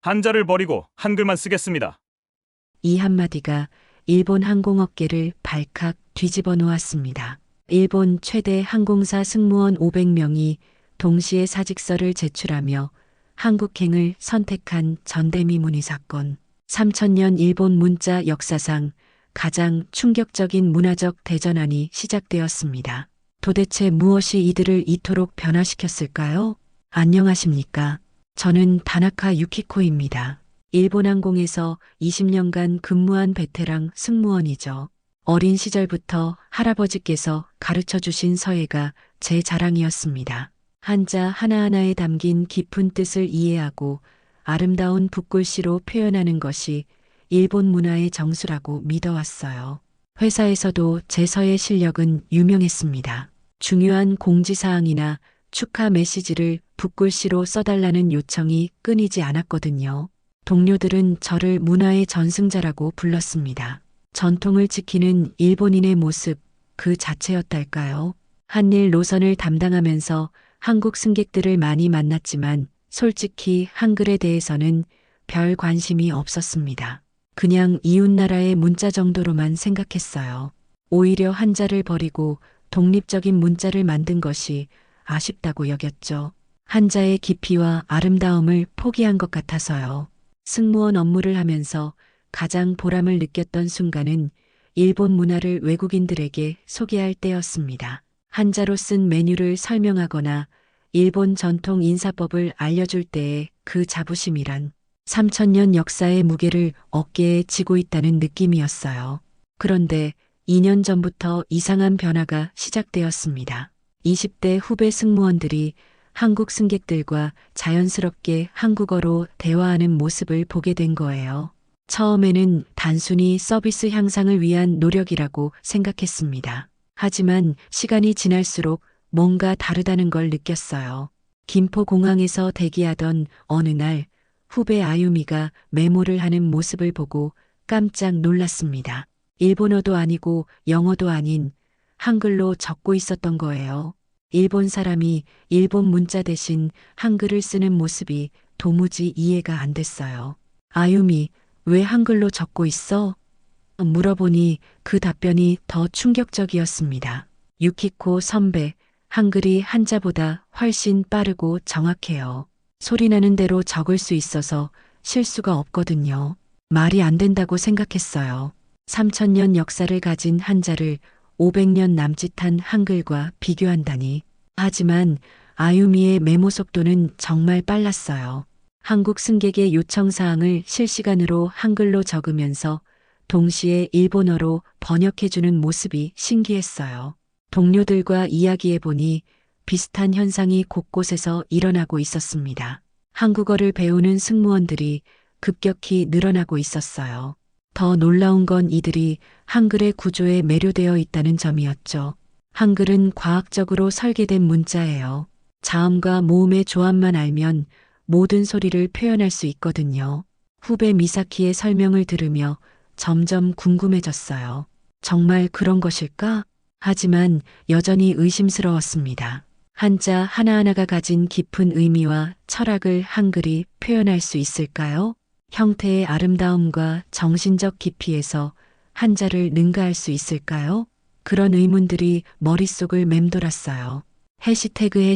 한자를 버리고 한글만 쓰겠습니다. 이 한마디가 일본 항공업계를 발칵 뒤집어 놓았습니다. 일본 최대 항공사 승무원 500명이 동시에 사직서를 제출하며 한국행을 선택한 전대미 문의 사건. 3000년 일본 문자 역사상 가장 충격적인 문화적 대전환이 시작되었습니다. 도대체 무엇이 이들을 이토록 변화시켰을까요? 안녕하십니까? 저는 다나카 유키코입니다. 일본항공에서 20년간 근무한 베테랑 승무원이죠. 어린 시절부터 할아버지께서 가르쳐 주신 서예가 제 자랑이었습니다. 한자 하나하나에 담긴 깊은 뜻을 이해하고 아름다운 붓글씨로 표현하는 것이 일본 문화의 정수라고 믿어왔어요. 회사에서도 제 서예 실력은 유명했습니다. 중요한 공지사항이나 축하 메시지를 붓글씨로 써달라는 요청이 끊이지 않았거든요. 동료들은 저를 문화의 전승자라고 불렀습니다. 전통을 지키는 일본인의 모습 그 자체였달까요? 한일 노선을 담당하면서 한국 승객들을 많이 만났지만 솔직히 한글에 대해서는 별 관심이 없었습니다. 그냥 이웃나라의 문자 정도로만 생각했어요. 오히려 한자를 버리고 독립적인 문자를 만든 것이 아쉽다고 여겼죠. 한자의 깊이와 아름다움을 포기한 것 같아서요. 승무원 업무를 하면서 가장 보람을 느꼈던 순간은 일본 문화를 외국인들에게 소개할 때였습니다. 한자로 쓴 메뉴를 설명하거나 일본 전통 인사법을 알려줄 때의 그 자부심이란 3000년 역사의 무게를 어깨에 지고 있다는 느낌이었어요. 그런데 2년 전부터 이상한 변화가 시작되었습니다. 20대 후배 승무원들이 한국 승객들과 자연스럽게 한국어로 대화하는 모습을 보게 된 거예요. 처음에는 단순히 서비스 향상을 위한 노력이라고 생각했습니다. 하지만 시간이 지날수록 뭔가 다르다는 걸 느꼈어요. 김포공항에서 대기하던 어느 날 후배 아유미가 메모를 하는 모습을 보고 깜짝 놀랐습니다. 일본어도 아니고 영어도 아닌 한글로 적고 있었던 거예요. 일본 사람이 일본 문자 대신 한글을 쓰는 모습이 도무지 이해가 안 됐어요. 아유미, 왜 한글로 적고 있어? 물어보니 그 답변이 더 충격적이었습니다. 유키코 선배, 한글이 한자보다 훨씬 빠르고 정확해요. 소리나는 대로 적을 수 있어서 실수가 없거든요. 말이 안 된다고 생각했어요. 3000년 역사를 가진 한자를 500년 남짓한 한글과 비교한다니. 하지만 아유미의 메모 속도는 정말 빨랐어요. 한국 승객의 요청사항을 실시간으로 한글로 적으면서 동시에 일본어로 번역해주는 모습이 신기했어요. 동료들과 이야기해보니 비슷한 현상이 곳곳에서 일어나고 있었습니다. 한국어를 배우는 승무원들이 급격히 늘어나고 있었어요. 더 놀라운 건 이들이 한글의 구조에 매료되어 있다는 점이었죠. 한글은 과학적으로 설계된 문자예요. 자음과 모음의 조합만 알면 모든 소리를 표현할 수 있거든요. 후배 미사키의 설명을 들으며 점점 궁금해졌어요. 정말 그런 것일까? 하지만 여전히 의심스러웠습니다. 한자 하나하나가 가진 깊은 의미와 철학을 한글이 표현할 수 있을까요? 형태의 아름다움과 정신적 깊이에서 한자를 능가할 수 있을까요? 그런 의문들이 머릿속을 맴돌았어요. 해시태그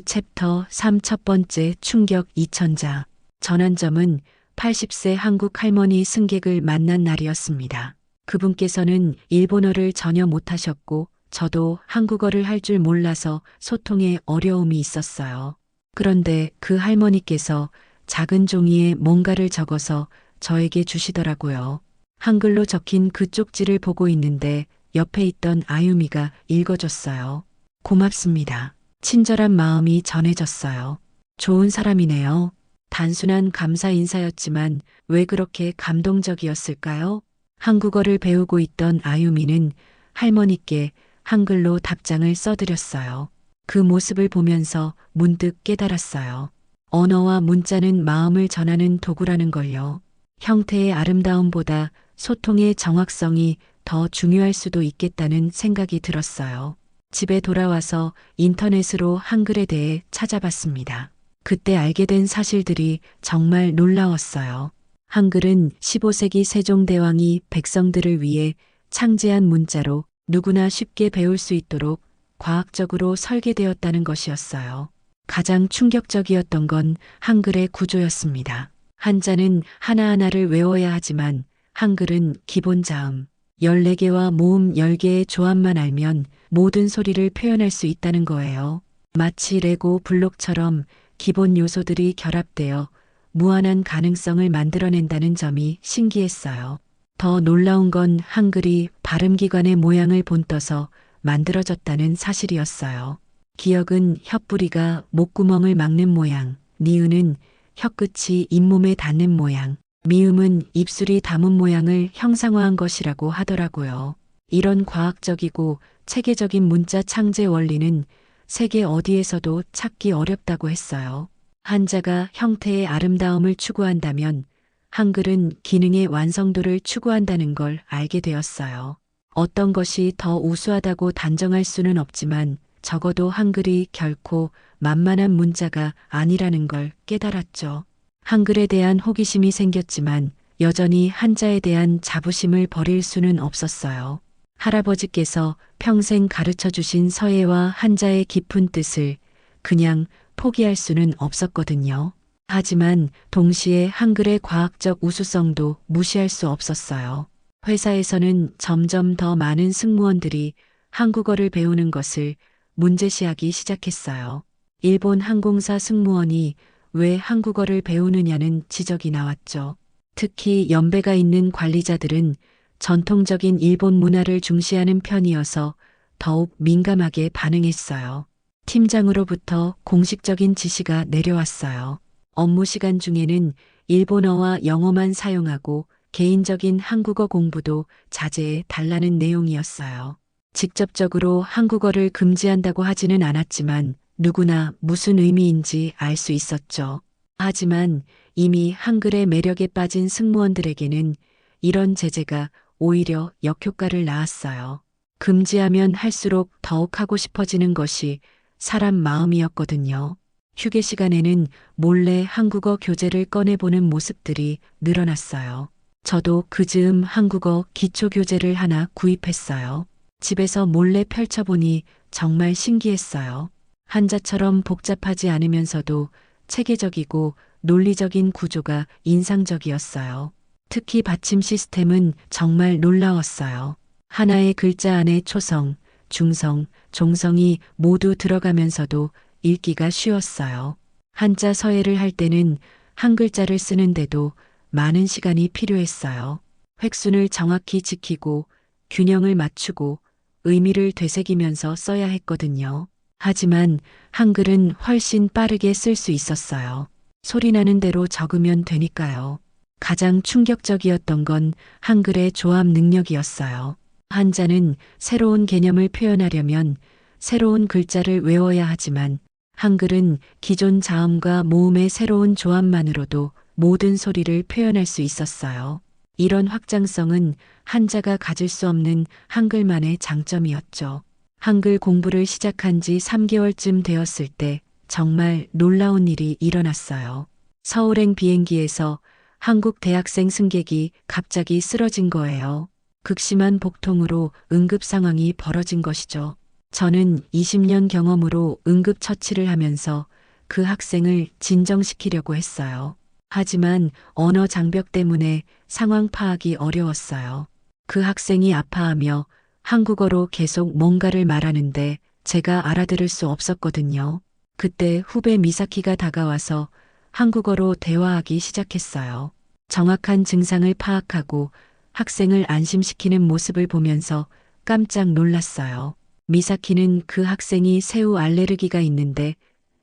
챕터 3 첫 번째 충격 2000자. 전환점은 80세 한국 할머니 승객을 만난 날이었습니다. 그분께서는 일본어를 전혀 못하셨고 저도 한국어를 할 줄 몰라서 소통에 어려움이 있었어요. 그런데 그 할머니께서 작은 종이에 뭔가를 적어서 저에게 주시더라고요. 한글로 적힌 그 쪽지를 보고 있는데 옆에 있던 아유미가 읽어줬어요. 고맙습니다. 친절한 마음이 전해졌어요. 좋은 사람이네요. 단순한 감사 인사였지만 왜 그렇게 감동적이었을까요? 한국어를 배우고 있던 아유미는 할머니께 한글로 답장을 써드렸어요. 그 모습을 보면서 문득 깨달았어요. 언어와 문자는 마음을 전하는 도구라는 걸요. 형태의 아름다움보다 소통의 정확성이 더 중요할 수도 있겠다는 생각이 들었어요. 집에 돌아와서 인터넷으로 한글에 대해 찾아봤습니다. 그때 알게 된 사실들이 정말 놀라웠어요. 한글은 15세기 세종대왕이 백성들을 위해 창제한 문자로 누구나 쉽게 배울 수 있도록 과학적으로 설계되었다는 것이었어요. 가장 충격적이었던 건 한글의 구조였습니다. 한자는 하나하나를 외워야 하지만 한글은 기본 자음 14개와 모음 10개의 조합만 알면 모든 소리를 표현할 수 있다는 거예요. 마치 레고 블록처럼 기본 요소들이 결합되어 무한한 가능성을 만들어낸다는 점이 신기했어요. 더 놀라운 건 한글이 발음기관의 모양을 본떠서 만들어졌다는 사실이었어요. 기역은 혓부리가 목구멍을 막는 모양, 니은은 혀끝이 잇몸에 닿는 모양, 미음은 입술이 닿은 모양을 형상화한 것이라고 하더라고요. 이런 과학적이고 체계적인 문자 창제 원리는 세계 어디에서도 찾기 어렵다고 했어요. 한자가 형태의 아름다움을 추구한다면 한글은 기능의 완성도를 추구한다는 걸 알게 되었어요. 어떤 것이 더 우수하다고 단정할 수는 없지만 적어도 한글이 결코 만만한 문자가 아니라는 걸 깨달았죠. 한글에 대한 호기심이 생겼지만 여전히 한자에 대한 자부심을 버릴 수는 없었어요. 할아버지께서 평생 가르쳐 주신 서예와 한자의 깊은 뜻을 그냥 포기할 수는 없었거든요. 하지만 동시에 한글의 과학적 우수성도 무시할 수 없었어요. 회사에서는 점점 더 많은 승무원들이 한국어를 배우는 것을 문제시하기 시작했어요. 일본 항공사 승무원이 왜 한국어를 배우느냐는 지적이 나왔죠. 특히 연배가 있는 관리자들은 전통적인 일본 문화를 중시하는 편이어서 더욱 민감하게 반응했어요. 팀장으로부터 공식적인 지시가 내려왔어요. 업무 시간 중에는 일본어와 영어만 사용하고 개인적인 한국어 공부도 자제해 달라는 내용이었어요. 직접적으로 한국어를 금지한다고 하지는 않았지만 누구나 무슨 의미인지 알 수 있었죠. 하지만 이미 한글의 매력에 빠진 승무원들에게는 이런 제재가 오히려 역효과를 낳았어요. 금지하면 할수록 더욱 하고 싶어지는 것이 사람 마음이었거든요. 휴게 시간에는 몰래 한국어 교재를 꺼내보는 모습들이 늘어났어요. 저도 그 즈음 한국어 기초 교재를 하나 구입했어요. 집에서 몰래 펼쳐보니 정말 신기했어요. 한자처럼 복잡하지 않으면서도 체계적이고 논리적인 구조가 인상적이었어요. 특히 받침 시스템은 정말 놀라웠어요. 하나의 글자 안에 초성, 중성, 종성이 모두 들어가면서도 읽기가 쉬웠어요. 한자 서예를 할 때는 한 글자를 쓰는데도 많은 시간이 필요했어요. 획순을 정확히 지키고 균형을 맞추고 의미를 되새기면서 써야 했거든요. 하지만 한글은 훨씬 빠르게 쓸 수 있었어요. 소리 나는 대로 적으면 되니까요. 가장 충격적이었던 건 한글의 조합 능력이었어요. 한자는 새로운 개념을 표현하려면 새로운 글자를 외워야 하지만 한글은 기존 자음과 모음의 새로운 조합만으로도 모든 소리를 표현할 수 있었어요. 이런 확장성은 한자가 가질 수 없는 한글만의 장점이었죠. 한글 공부를 시작한 지 3개월쯤 되었을 때 정말 놀라운 일이 일어났어요. 서울행 비행기에서 한국 대학생 승객이 갑자기 쓰러진 거예요. 극심한 복통으로 응급 상황이 벌어진 것이죠. 저는 20년 경험으로 응급 처치를 하면서 그 학생을 진정시키려고 했어요. 하지만 언어 장벽 때문에 상황 파악이 어려웠어요. 그 학생이 아파하며 한국어로 계속 뭔가를 말하는데 제가 알아들을 수 없었거든요. 그때 후배 미사키가 다가와서 한국어로 대화하기 시작했어요. 정확한 증상을 파악하고 학생을 안심시키는 모습을 보면서 깜짝 놀랐어요. 미사키는 그 학생이 새우 알레르기가 있는데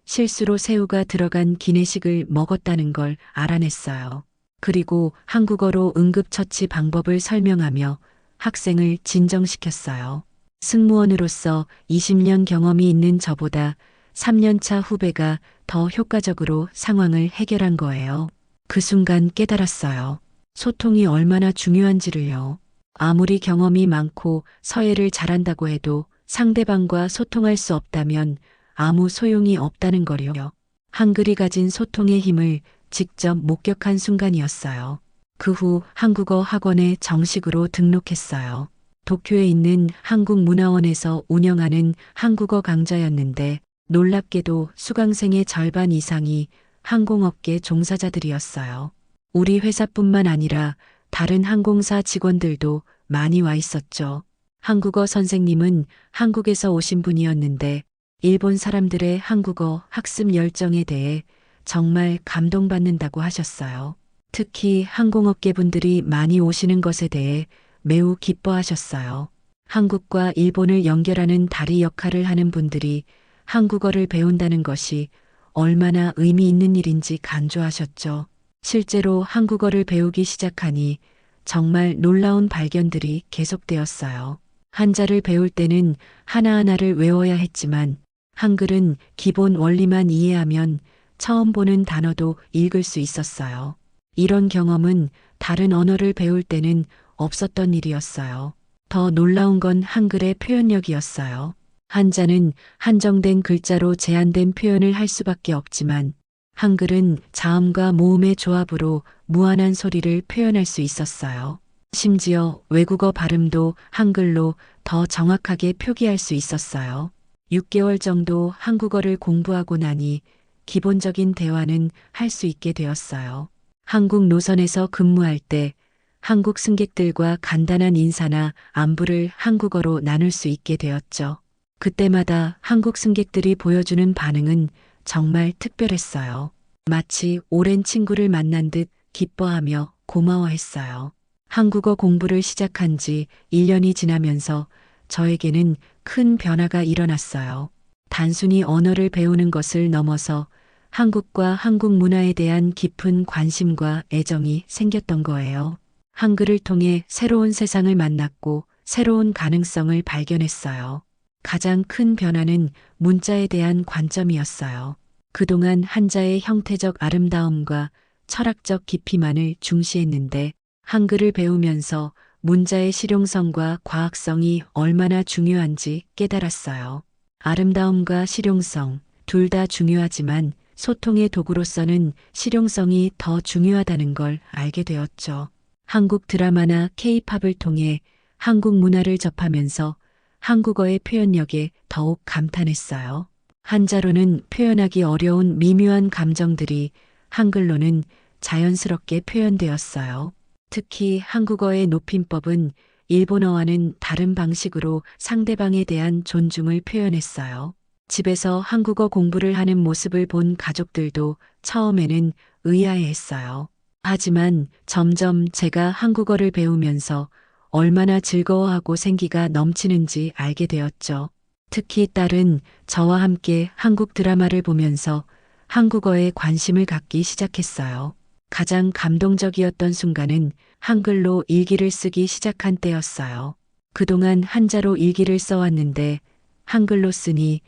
실수로 새우가 들어간 기내식을 먹었다는 걸 알아냈어요. 그리고 한국어로 응급처치 방법을 설명하며 학생을 진정시켰어요. 승무원으로서 20년 경험이 있는 저보다 3년차 후배가 더 효과적으로 상황을 해결한 거예요. 그 순간 깨달았어요. 소통이 얼마나 중요한지를요. 아무리 경험이 많고 서예를 잘한다고 해도 상대방과 소통할 수 없다면 아무 소용이 없다는 거요. 한글이 가진 소통의 힘을 직접 목격한 순간이었어요. 그 후 한국어 학원에 정식으로 등록했어요. 도쿄에 있는 한국문화원에서 운영하는 한국어 강좌였는데 놀랍게도 수강생의 절반 이상이 항공업계 종사자들이었어요. 우리 회사뿐만 아니라 다른 항공사 직원들도 많이 와 있었죠. 한국어 선생님은 한국에서 오신 분이었는데 일본 사람들의 한국어 학습 열정에 대해 정말 감동받는다고 하셨어요. 특히 항공업계 분들이 많이 오시는 것에 대해 매우 기뻐하셨어요. 한국과 일본을 연결하는 다리 역할을 하는 분들이 한국어를 배운다는 것이 얼마나 의미 있는 일인지 강조하셨죠. 실제로 한국어를 배우기 시작하니 정말 놀라운 발견들이 계속되었어요. 한자를 배울 때는 하나하나를 외워야 했지만 한글은 기본 원리만 이해하면 처음 보는 단어도 읽을 수 있었어요. 이런 경험은 다른 언어를 배울 때는 없었던 일이었어요. 더 놀라운 건 한글의 표현력이었어요. 한자는 한정된 글자로 제한된 표현을 할 수밖에 없지만 한글은 자음과 모음의 조합으로 무한한 소리를 표현할 수 있었어요. 심지어 외국어 발음도 한글로 더 정확하게 표기할 수 있었어요. 6개월 정도 한국어를 공부하고 나니 기본적인 대화는 할 수 있게 되었어요. 한국 노선에서 근무할 때 한국 승객들과 간단한 인사나 안부를 한국어로 나눌 수 있게 되었죠. 그때마다 한국 승객들이 보여주는 반응은 정말 특별했어요. 마치 오랜 친구를 만난 듯 기뻐하며 고마워했어요. 한국어 공부를 시작한 지 1년이 지나면서 저에게는 큰 변화가 일어났어요. 단순히 언어를 배우는 것을 넘어서 한국과 한국 문화에 대한 깊은 관심과 애정이 생겼던 거예요. 한글을 통해 새로운 세상을 만났고 새로운 가능성을 발견했어요. 가장 큰 변화는 문자에 대한 관점이었어요. 그동안 한자의 형태적 아름다움과 철학적 깊이만을 중시했는데 한글을 배우면서 문자의 실용성과 과학성이 얼마나 중요한지 깨달았어요. 아름다움과 실용성 둘 다 중요하지만 소통의 도구로서는 실용성이 더 중요하다는 걸 알게 되었죠. 한국 드라마나 K-팝을 통해 한국 문화를 접하면서 한국어의 표현력에 더욱 감탄했어요. 한자로는 표현하기 어려운 미묘한 감정들이 한글로는 자연스럽게 표현되었어요. 특히 한국어의 높임법은 일본어와는 다른 방식으로 상대방에 대한 존중을 표현했어요. 집에서 한국어 공부를 하는 모습을 본 가족들도 처음에는 의아해했어요. 하지만 점점 제가 한국어를 배우면서 얼마나 즐거워하고 생기가 넘치는지 알게 되었죠. 특히 딸은 저와 함께 한국 드라마를 보면서 한국어에 관심을 갖기 시작했어요. 가장 감동적이었던 순간은 한글로 일기를 쓰기 시작한 때였어요. 그동안 한자로 일기를 써왔는데 한글로 쓰니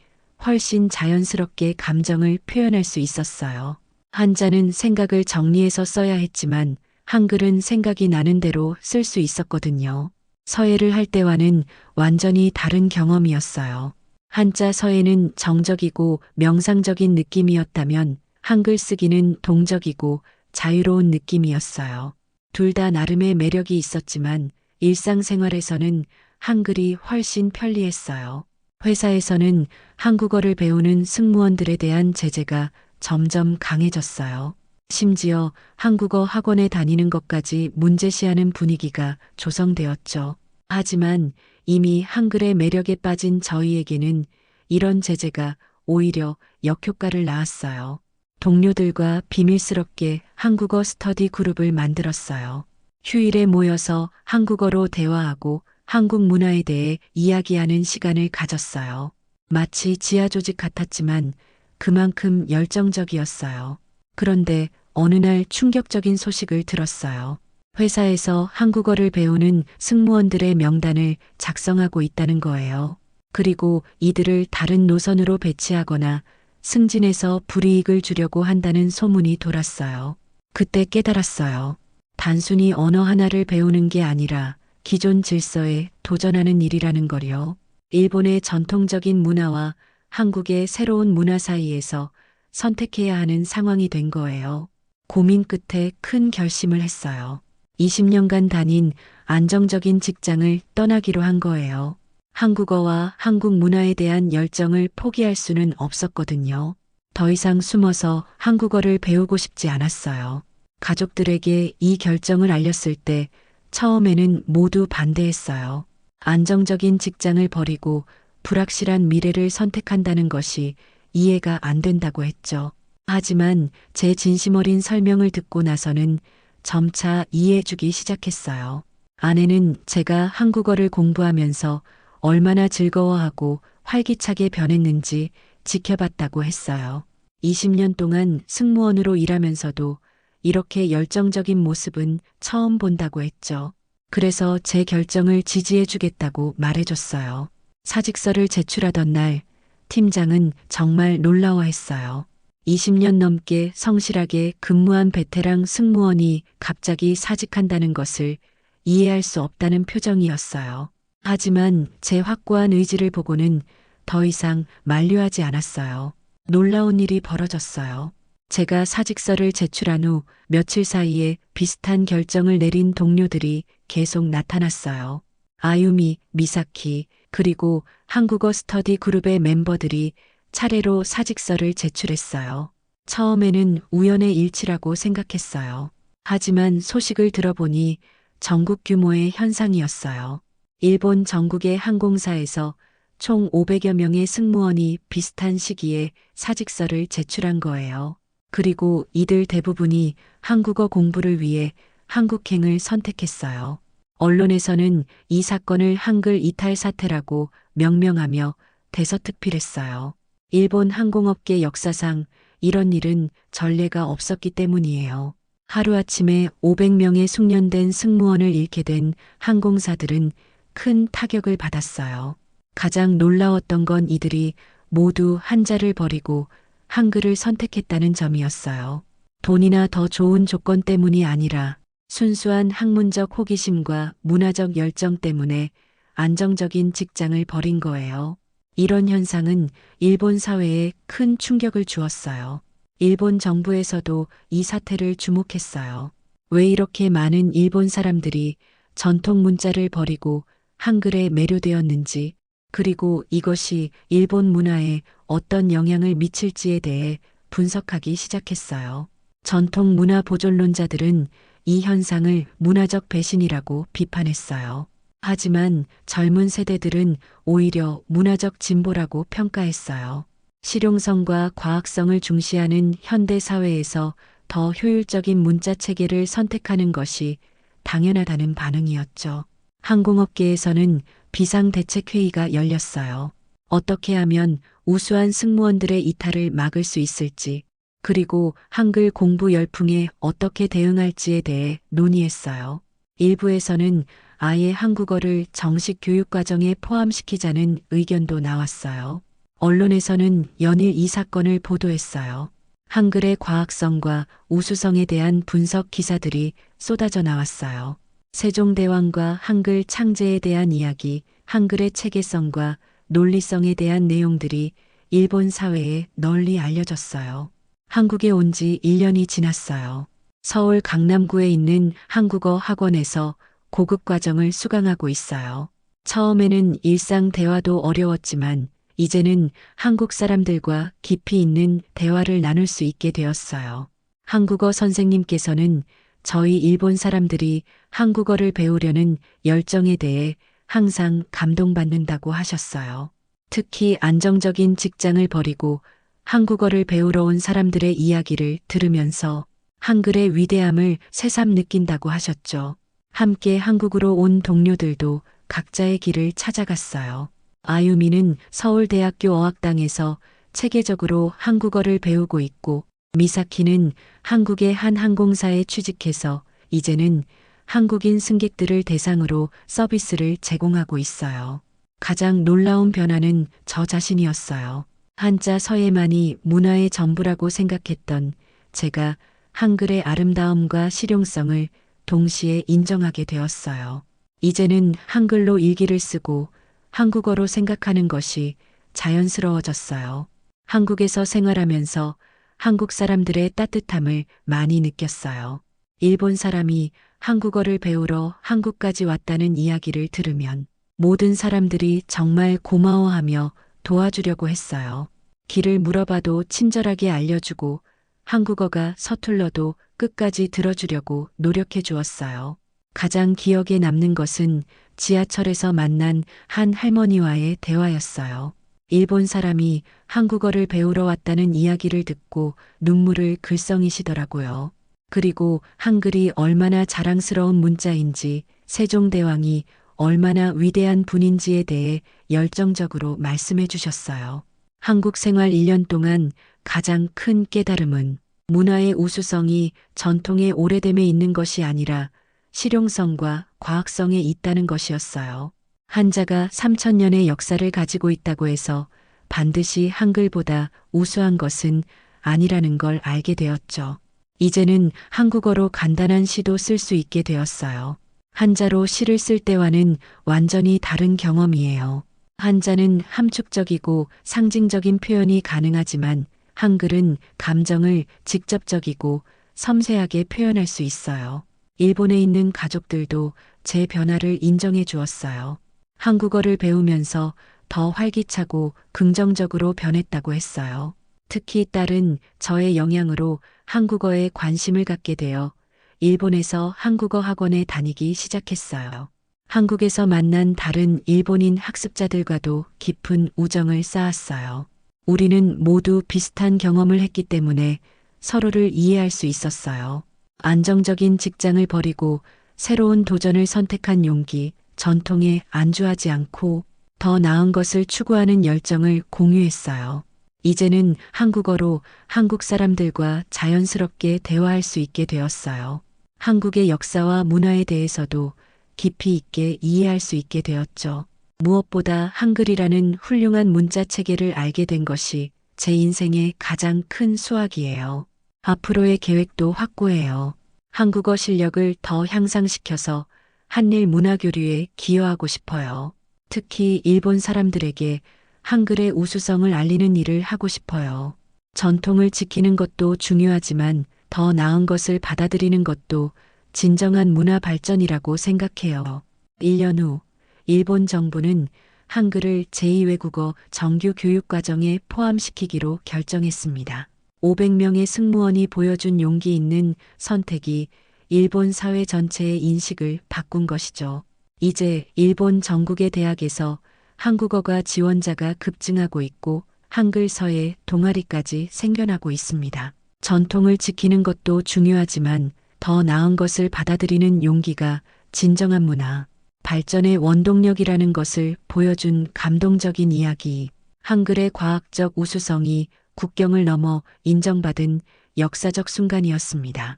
훨씬 자연스럽게 감정을 표현할 수 있었어요. 한자는 생각을 정리해서 써야 했지만 한글은 생각이 나는 대로 쓸 수 있었거든요. 서예를 할 때와는 완전히 다른 경험이었어요. 한자 서예는 정적이고 명상적인 느낌이었다면 한글 쓰기는 동적이고 자유로운 느낌이었어요. 둘 다 나름의 매력이 있었지만 일상생활에서는 한글이 훨씬 편리했어요. 회사에서는 한국어를 배우는 승무원들에 대한 제재가 점점 강해졌어요. 심지어 한국어 학원에 다니는 것까지 문제시하는 분위기가 조성되었죠. 하지만 이미 한글의 매력에 빠진 저희에게는 이런 제재가 오히려 역효과를 낳았어요. 동료들과 비밀스럽게 한국어 스터디 그룹을 만들었어요. 휴일에 모여서 한국어로 대화하고 한국 문화에 대해 이야기하는 시간을 가졌어요. 마치 지하 조직 같았지만 그만큼 열정적이었어요. 그런데 어느 날 충격적인 소식을 들었어요. 회사에서 한국어를 배우는 승무원들의 명단을 작성하고 있다는 거예요. 그리고 이들을 다른 노선으로 배치하거나 승진해서 불이익을 주려고 한다는 소문이 돌았어요. 그때 깨달았어요. 단순히 언어 하나를 배우는 게 아니라 기존 질서에 도전하는 일이라는 거요. 일본의 전통적인 문화와 한국의 새로운 문화 사이에서 선택해야 하는 상황이 된 거예요. 고민 끝에 큰 결심을 했어요. 20년간 다닌 안정적인 직장을 떠나기로 한 거예요. 한국어와 한국 문화에 대한 열정을 포기할 수는 없었거든요. 더 이상 숨어서 한국어를 배우고 싶지 않았어요. 가족들에게 이 결정을 알렸을 때 처음에는 모두 반대했어요. 안정적인 직장을 버리고 불확실한 미래를 선택한다는 것이 이해가 안 된다고 했죠. 하지만 제 진심 어린 설명을 듣고 나서는 점차 이해해주기 시작했어요. 아내는 제가 한국어를 공부하면서 얼마나 즐거워하고 활기차게 변했는지 지켜봤다고 했어요. 20년 동안 승무원으로 일하면서도 이렇게 열정적인 모습은 처음 본다고 했죠. 그래서 제 결정을 지지해주겠다고 말해줬어요. 사직서를 제출하던 날, 팀장은 정말 놀라워했어요. 20년 넘게 성실하게 근무한 베테랑 승무원이 갑자기 사직한다는 것을 이해할 수 없다는 표정이었어요. 하지만 제 확고한 의지를 보고는 더 이상 만류하지 않았어요. 놀라운 일이 벌어졌어요. 제가 사직서를 제출한 후 며칠 사이에 비슷한 결정을 내린 동료들이 계속 나타났어요. 아유미, 미사키, 그리고 한국어 스터디 그룹의 멤버들이 차례로 사직서를 제출했어요. 처음에는 우연의 일치라고 생각했어요. 하지만 소식을 들어보니 전국 규모의 현상이었어요. 일본 전국의 항공사에서 총 500여 명의 승무원이 비슷한 시기에 사직서를 제출한 거예요. 그리고 이들 대부분이 한국어 공부를 위해 한국행을 선택했어요. 언론에서는 이 사건을 한글 이탈 사태라고 명명하며 대서특필했어요. 일본 항공업계 역사상 이런 일은 전례가 없었기 때문이에요. 하루아침에 500명의 숙련된 승무원을 잃게 된 항공사들은 큰 타격을 받았어요. 가장 놀라웠던 건 이들이 모두 한자를 버리고 한글을 선택했다는 점이었어요. 돈이나 더 좋은 조건 때문이 아니라 순수한 학문적 호기심과 문화적 열정 때문에 안정적인 직장을 버린 거예요. 이런 현상은 일본 사회에 큰 충격을 주었어요. 일본 정부에서도 이 사태를 주목했어요. 왜 이렇게 많은 일본 사람들이 전통 문자를 버리고 한글에 매료되었는지, 그리고 이것이 일본 문화에 어떤 영향을 미칠지에 대해 분석하기 시작했어요. 전통 문화 보존론자들은 이 현상을 문화적 배신이라고 비판했어요. 하지만 젊은 세대들은 오히려 문화적 진보라고 평가했어요. 실용성과 과학성을 중시하는 현대 사회에서 더 효율적인 문자 체계를 선택하는 것이 당연하다는 반응이었죠. 항공업계에서는 비상대책회의가 열렸어요. 어떻게 하면 우수한 승무원들의 이탈을 막을 수 있을지, 그리고 한글 공부 열풍에 어떻게 대응할지에 대해 논의했어요. 일부에서는 아예 한국어를 정식 교육과정에 포함시키자는 의견도 나왔어요. 언론에서는 연일 이 사건을 보도했어요. 한글의 과학성과 우수성에 대한 분석 기사들이 쏟아져 나왔어요. 세종대왕과 한글 창제에 대한 이야기, 한글의 체계성과 논리성에 대한 내용들이 일본 사회에 널리 알려졌어요. 한국에 온 지 1년이 지났어요. 서울 강남구에 있는 한국어 학원에서 고급 과정을 수강하고 있어요. 처음에는 일상 대화도 어려웠지만 이제는 한국 사람들과 깊이 있는 대화를 나눌 수 있게 되었어요. 한국어 선생님께서는 저희 일본 사람들이 한국어를 배우려는 열정에 대해 항상 감동받는다고 하셨어요. 특히 안정적인 직장을 버리고 한국어를 배우러 온 사람들의 이야기를 들으면서 한글의 위대함을 새삼 느낀다고 하셨죠. 함께 한국으로 온 동료들도 각자의 길을 찾아갔어요. 아유미는 서울대학교 어학당에서 체계적으로 한국어를 배우고 있고, 미사키는 한국의 한 항공사에 취직해서 이제는 한국인 승객들을 대상으로 서비스를 제공하고 있어요. 가장 놀라운 변화는 저 자신이었어요. 한자 서예만이 문화의 전부라고 생각했던 제가 한글의 아름다움과 실용성을 동시에 인정하게 되었어요. 이제는 한글로 일기를 쓰고 한국어로 생각하는 것이 자연스러워졌어요. 한국에서 생활하면서 한국 사람들의 따뜻함을 많이 느꼈어요. 일본 사람이 한국어를 배우러 한국까지 왔다는 이야기를 들으면 모든 사람들이 정말 고마워하며 도와주려고 했어요. 길을 물어봐도 친절하게 알려주고 한국어가 서툴러도 끝까지 들어주려고 노력해 주었어요. 가장 기억에 남는 것은 지하철에서 만난 한 할머니와의 대화였어요. 일본 사람이 한국어를 배우러 왔다는 이야기를 듣고 눈물을 글썽이시더라고요. 그리고 한글이 얼마나 자랑스러운 문자인지, 세종대왕이 얼마나 위대한 분인지에 대해 열정적으로 말씀해 주셨어요. 한국 생활 1년 동안 가장 큰 깨달음은 문화의 우수성이 전통의 오래됨에 있는 것이 아니라 실용성과 과학성에 있다는 것이었어요. 한자가 3000년의 역사를 가지고 있다고 해서 반드시 한글보다 우수한 것은 아니라는 걸 알게 되었죠. 이제는 한국어로 간단한 시도 쓸 수 있게 되었어요. 한자로 시를 쓸 때와는 완전히 다른 경험이에요. 한자는 함축적이고 상징적인 표현이 가능하지만 한글은 감정을 직접적이고 섬세하게 표현할 수 있어요. 일본에 있는 가족들도 제 변화를 인정해 주었어요. 한국어를 배우면서 더 활기차고 긍정적으로 변했다고 했어요. 특히 딸은 저의 영향으로 한국어에 관심을 갖게 되어 일본에서 한국어 학원에 다니기 시작했어요. 한국에서 만난 다른 일본인 학습자들과도 깊은 우정을 쌓았어요. 우리는 모두 비슷한 경험을 했기 때문에 서로를 이해할 수 있었어요. 안정적인 직장을 버리고 새로운 도전을 선택한 용기, 전통에 안주하지 않고 더 나은 것을 추구하는 열정을 공유했어요. 이제는 한국어로 한국 사람들과 자연스럽게 대화할 수 있게 되었어요. 한국의 역사와 문화에 대해서도 깊이 있게 이해할 수 있게 되었죠. 무엇보다 한글이라는 훌륭한 문자 체계를 알게 된 것이 제 인생의 가장 큰 수확이에요. 앞으로의 계획도 확고해요. 한국어 실력을 더 향상시켜서 한일 문화교류에 기여하고 싶어요. 특히 일본 사람들에게 한글의 우수성을 알리는 일을 하고 싶어요. 전통을 지키는 것도 중요하지만 더 나은 것을 받아들이는 것도 진정한 문화 발전이라고 생각해요. 1년 후 일본 정부는 한글을 제2외국어 정규 교육과정에 포함시키기로 결정했습니다. 500명의 승무원이 보여준 용기 있는 선택이 일본 사회 전체의 인식을 바꾼 것이죠. 이제 일본 전국의 대학에서 한국어가 지원자가 급증하고 있고 한글 서예 동아리까지 생겨나고 있습니다. 전통을 지키는 것도 중요하지만 더 나은 것을 받아들이는 용기가 진정한 문화 발전의 원동력이라는 것을 보여준 감동적인 이야기. 한글의 과학적 우수성이 국경을 넘어 인정받은 역사적 순간이었습니다.